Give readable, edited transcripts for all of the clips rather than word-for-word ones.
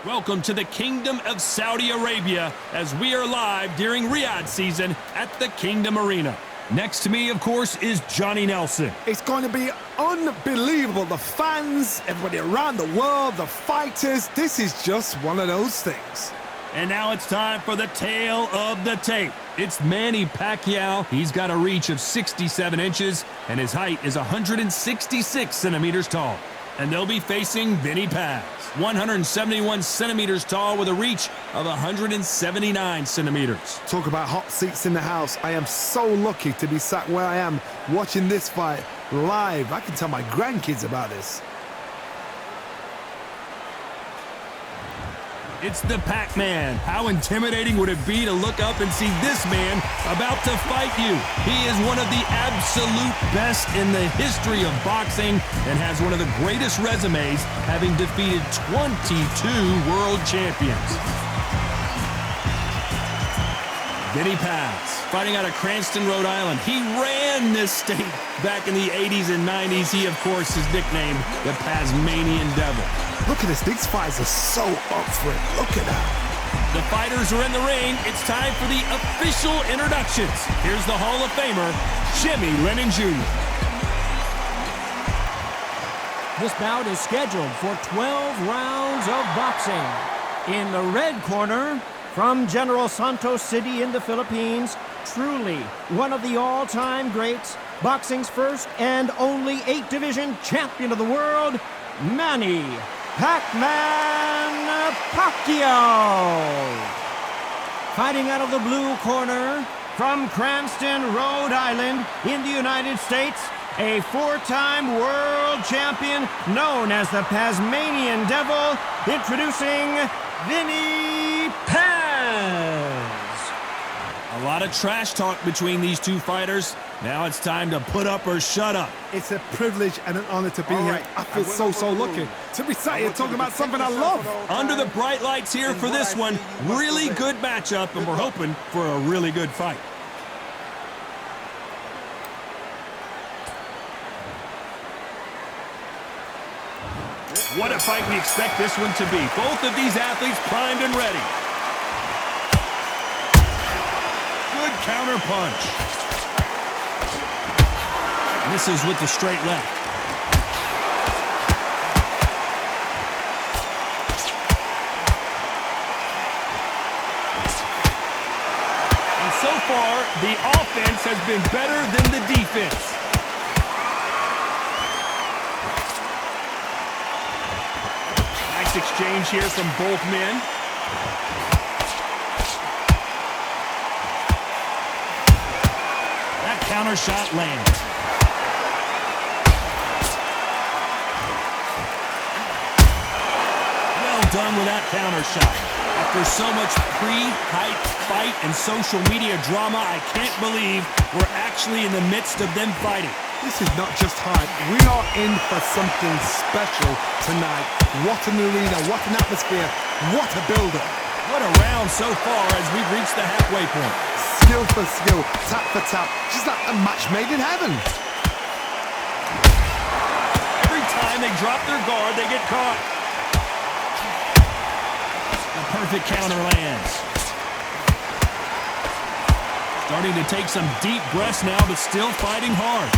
Welcome to the Kingdom of Saudi Arabia as we are live during Riyadh season at the Kingdom Arena. Next to me, of course, is Johnny Nelson. It's going to be unbelievable. The fans, everybody around the world, the fighters. This is just one of those things. And now it's time for the tale of the tape. It's Manny Pacquiao. He's got a reach of 67 inches, and his height is 166 centimeters tall. And they'll be facing Vinny, 171 centimeters tall with a reach of 179 centimeters. Talk about hot seats in the house. I am so lucky to be sat where I am watching this fight live. I can tell my grandkids about this. It's the Pac-Man. How intimidating would it be to look up and see this man about to fight you? He is one of the absolute best in the history of boxing and has one of the greatest resumes, having defeated 22 world champions. Vinny, fighting out of Cranston, Rhode Island. He ran this state back in the 80s and 90s. He, of course, is nicknamed the Tasmanian Devil. Look at this. These fights are so up for it. Look at that. The fighters are in the ring. It's time for the official introductions. Here's the Hall of Famer, Jimmy Lennon Jr. This bout is scheduled for 12 rounds of boxing. In the red corner, from General Santos City in the Philippines, truly one of the all-time greats, boxing's first and only 8-division champion of the world, Manny Pac-Man Pacquiao. Fighting out of the blue corner, from Cranston, Rhode Island in the United States, a 4-time world champion known as the Tasmanian Devil, introducing Vinny. A lot of trash talk between these two fighters. Now it's time to put up or shut up. It's a privilege and an honor to be here. I feel so lucky to be sat here talking about something I love. Under the bright lights here for this one. Really good matchup, and we're hoping for a really good fight. What a fight we expect this one to be. Both of these athletes primed and ready. Good counter punch. Misses with the straight left. And so far, the offense has been better than the defense. Nice exchange here from both men. That counter shot lands. Done with that counter shot. After so much pre-hype fight and social media drama, I can't believe we're actually in the midst of them fighting. This is not just hype. We are in for something special tonight. What an arena, what an atmosphere, what a build-up. What a round so far as we've reached the halfway point. Skill for skill, tap for tap, just like a match made in heaven. Every time they drop their guard, they get caught. Perfect counter lands. Starting to take some deep breaths now, but still fighting hard.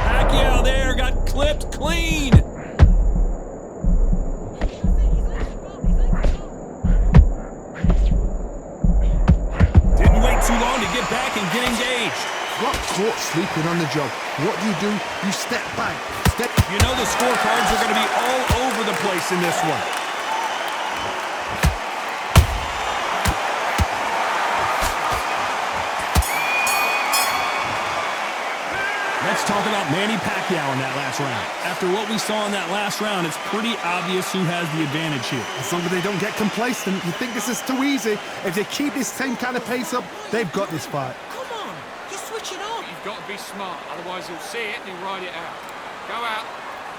Pacquiao there got clipped clean. Didn't wait too long to get back and get engaged. Got caught sleeping on the job. What do? You step back. You know the scorecards are going to be all over the place in this one. Let's talk about Manny Pacquiao in that last round. After what we saw in that last round, it's pretty obvious who has the advantage here. As long as they don't get complacent, you think this is too easy. If they keep this same kind of pace up, they've got this fight. Switch it on. You've got to be smart, otherwise he'll see it and he'll ride it out. Go out.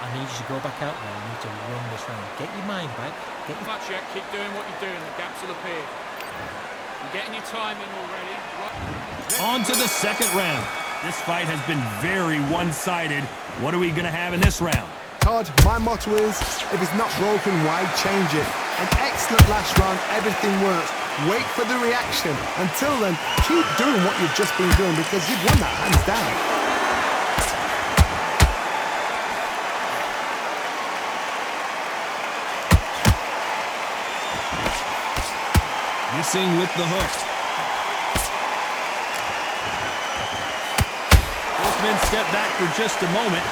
I need you to go back out there. You need to run this round. Get your mind back. Much yet. Keep doing what you're doing. The gaps will appear. You're getting your time in already. Right. On to the second round. This fight has been very one-sided. What are we going to have in this round? Todd, my motto is, if it's not broken, why change it? An excellent last round, everything works. Wait for the reaction. Until then, keep doing what you've just been doing because you've won that hands down. Missing with the hook. Both men step back for just a moment.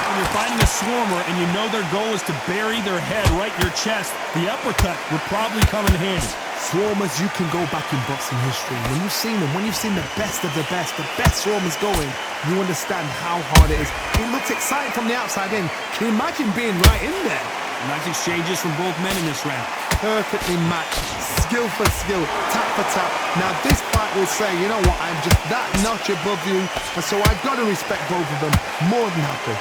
When you're fighting a swarmer and you know their goal is to bury their head right in your chest, the uppercut would probably come in handy. Swarmers, you can go back in boxing history. When you've seen them, when you've seen the best of the best swarmers going, you understand how hard it is. It looks exciting from the outside in. Can you imagine being right in there? Nice exchanges from both men in this round. Perfectly matched, skill for skill, tap for tap. Now this fight will say, you know what, I'm just that notch above you, and so I've got to respect both of them. More than happy.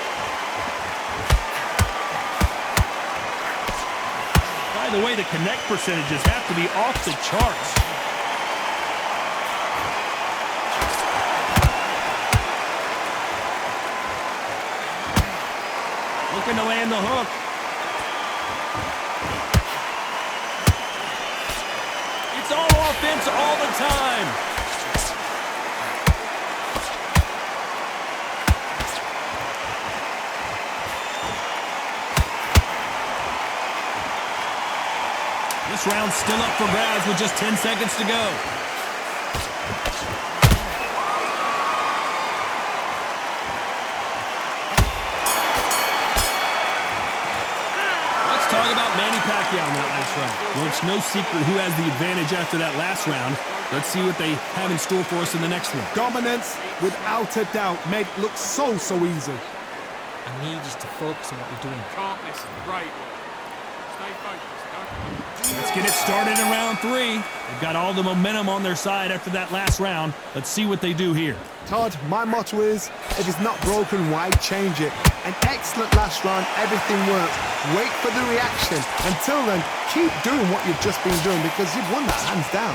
By the way, the connect percentages have to be off the charts. Looking to land the hook. It's all offense all the time. This round's still up for grabs with just 10 seconds to go. Let's talk about Manny Pacquiao in that last round. Well, it's no secret who has the advantage after that last round. Let's see what they have in store for us in the next one. Dominance, without a doubt, made it look so easy. I need you to focus on what you're doing. Can't listen. Great work. Stay focused. Let's get it started in round 3. They've got all the momentum on their side after that last round. Let's see what they do here. Todd, my motto is, if it's not broken, why change it? An excellent last round, everything works. Wait for the reaction. Until then, keep doing what you've just been doing because you've won that hands down.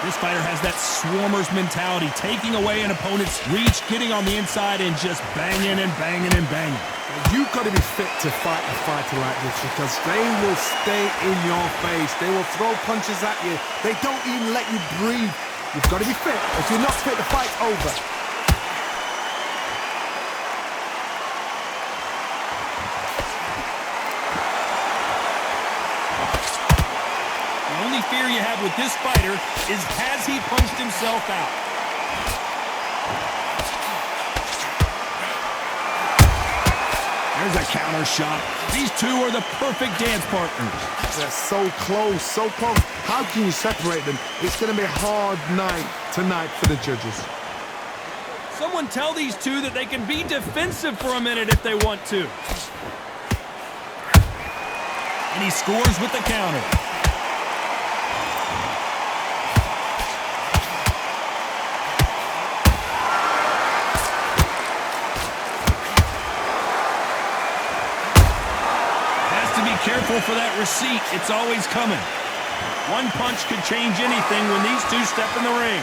This fighter has that swarmer's mentality, taking away an opponent's reach, getting on the inside, and just banging and banging and banging. You've got to be fit to fight a fighter like this because they will stay in your face. They will throw punches at you. They don't even let you breathe. You've got to be fit. If you're not fit, the fight's over. The only fear you have with this fighter is, has he punched himself out? There's a counter shot. These two are the perfect dance partners. They're so close, so close. How can you separate them? It's going to be a hard night tonight for the judges. Someone tell these two that they can be defensive for a minute if they want to. And he scores with the counter. Careful for that receipt. It's always coming. One punch could change anything when these two step in the ring.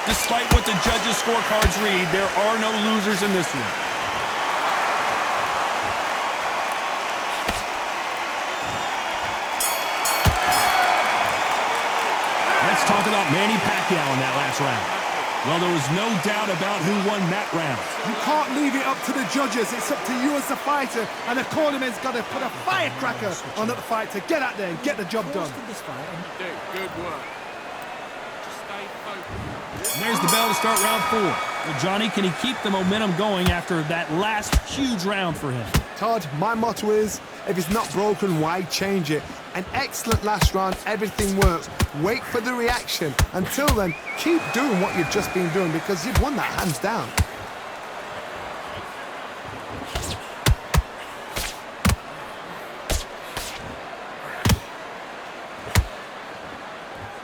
Despite what the judges' scorecards read, there are no losers in this one. Let's talk about Manny Pacquiao in that last round. Well, there was no doubt about who won that round. You can't leave it up to the judges. It's up to you as the fighter, and the cornerman's got to put a firecracker on the fight to get out there and get the job done. Dude, good work. Just stay focused. And there's the bell to start round 4. Well, Johnny, can he keep the momentum going after that last huge round for him? Todd, my motto is, if it's not broken, why change it? An excellent last round, everything works. Wait for the reaction. Until then, keep doing what you've just been doing because you've won that hands down.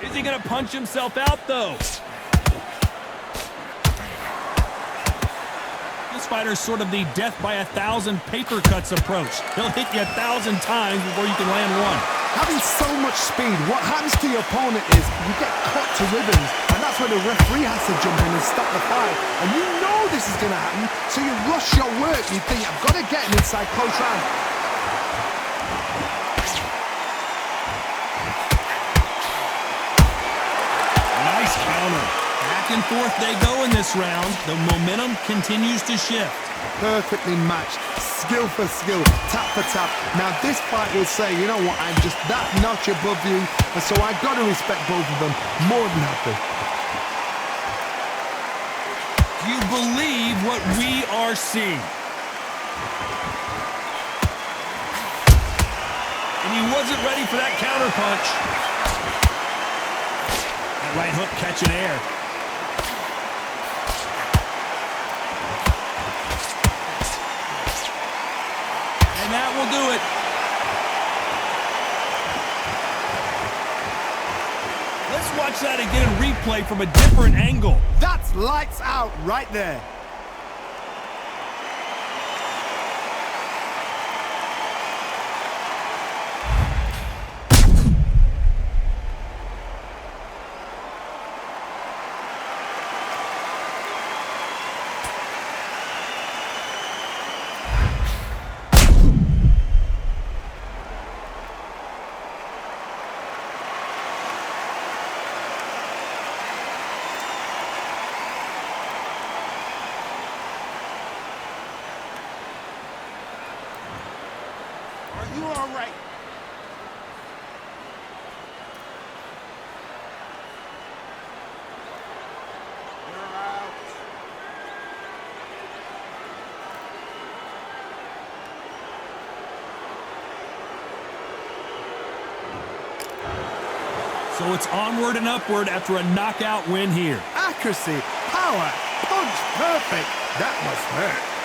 Is he going to punch himself out, though? This fighter's sort of the death by 1,000 paper cuts approach. He'll hit you 1,000 times before you can land one. Having so much speed, what happens to your opponent is you get cut to ribbons, and that's where the referee has to jump in and stop the fight. And you know this is going to happen, so you rush your work. You think, I've got to get him inside close round. Nice counter. Back and forth they go in this round. The momentum continues to shift. Perfectly matched, skill for skill, tap for tap. Now this fight will say, you know what, I'm just that notch above you, and so I've got to respect both of them more than happy. Do you believe what we are seeing? And he wasn't ready for that counter punch. That right hook catching air. And that will do it. Let's watch that again in replay from a different angle. That's lights out right there. You all right? You're out. So it's onward and upward after a knockout win here. Accuracy, power, punch, perfect. That must hurt.